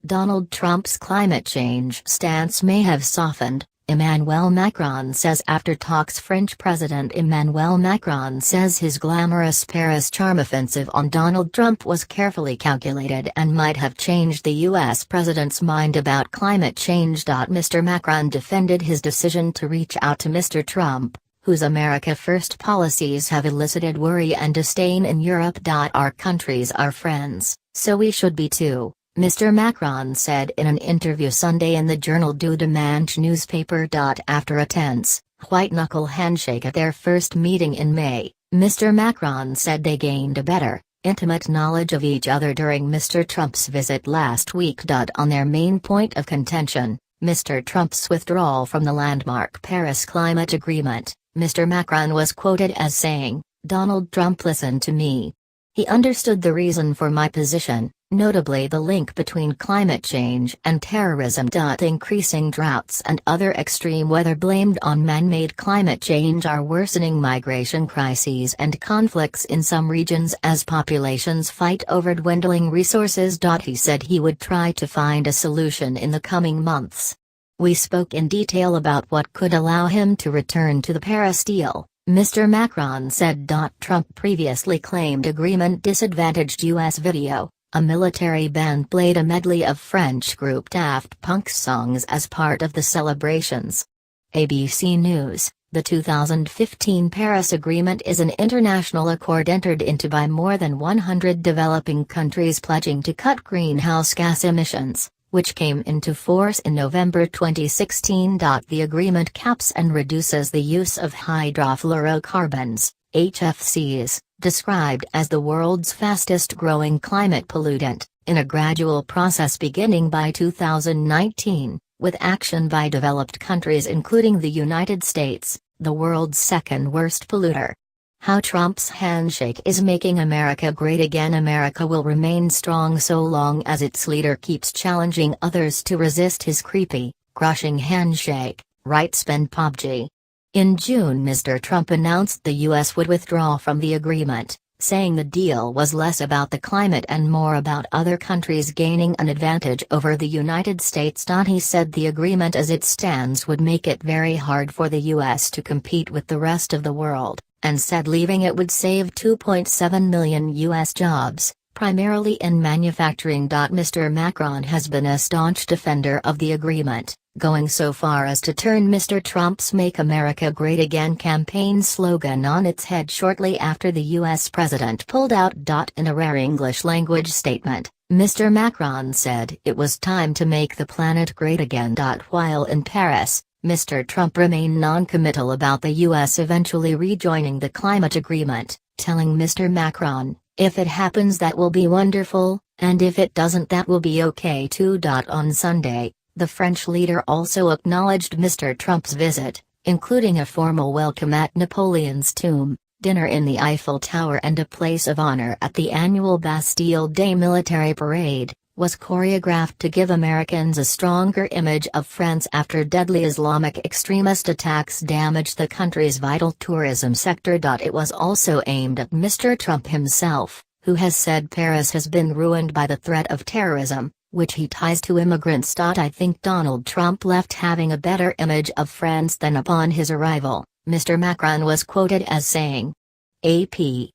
Donald Trump's climate change stance may have softened, Emmanuel Macron says after talks. French President Emmanuel Macron says his glamorous Paris charm offensive on Donald Trump was carefully calculated and might have changed the U.S. president's mind about climate change. Mr. Macron defended his decision to reach out to Mr. Trump, whose America First policies have elicited worry and disdain in Europe. Our countries are friends, so we should be too, Mr. Macron said in an interview Sunday in the journal Du Dimanche newspaper. After a tense, white-knuckle handshake at their first meeting in May, Mr. Macron said they gained a better, intimate knowledge of each other during Mr. Trump's visit last week. On their main point of contention, Mr. Trump's withdrawal from the landmark Paris Climate Agreement, Mr. Macron was quoted as saying, "Donald Trump listened to me. He understood the reason for my position, notably the link between climate change and terrorism. Increasing droughts and other extreme weather blamed on man-made climate change are worsening migration crises and conflicts in some regions as populations fight over dwindling resources." He said he would try to find a solution in the coming months. "We spoke in detail about what could allow him to return to the Paris deal," Mr. Macron said. Trump previously claimed agreement disadvantaged U.S. video. A military band played a medley of French group Daft Punk's songs as part of the celebrations. ABC News: the 2015 Paris Agreement is an international accord entered into by more than 100 developing countries pledging to cut greenhouse gas emissions, which came into force in November 2016. The agreement caps and reduces the use of hydrofluorocarbons, HFCs, described as the world's fastest-growing climate pollutant, in a gradual process beginning by 2019, with action by developed countries including the United States, the world's second-worst polluter. How Trump's handshake is making America great again. America will remain strong so long as its leader keeps challenging others to resist his creepy, crushing handshake, writes Ben Pobji. In June, Mr. Trump announced the U.S. would withdraw from the agreement, saying the deal was less about the climate and more about other countries gaining an advantage over the United States. He said the agreement as it stands would make it very hard for the U.S. to compete with the rest of the world, and said leaving it would save 2.7 million U.S. jobs, primarily in manufacturing. Mr. Macron has been a staunch defender of the agreement, going so far as to turn Mr. Trump's Make America Great Again campaign slogan on its head shortly after the U.S. president pulled out. In a rare English-language statement, Mr. Macron said it was time to make the planet great again. While in Paris, Mr. Trump remained non-committal about the U.S. eventually rejoining the climate agreement, telling Mr. Macron, "If it happens that will be wonderful, and if it doesn't that will be okay too." On Sunday, the French leader also acknowledged Mr. Trump's visit, including a formal welcome at Napoleon's tomb, dinner in the Eiffel Tower and a place of honor at the annual Bastille Day military parade, was choreographed to give Americans a stronger image of France after deadly Islamic extremist attacks damaged the country's vital tourism sector. It was also aimed at Mr. Trump himself, who has said Paris has been ruined by the threat of terrorism, which he ties to immigrants. "I think Donald Trump left having a better image of France than upon his arrival," Mr. Macron was quoted as saying. AP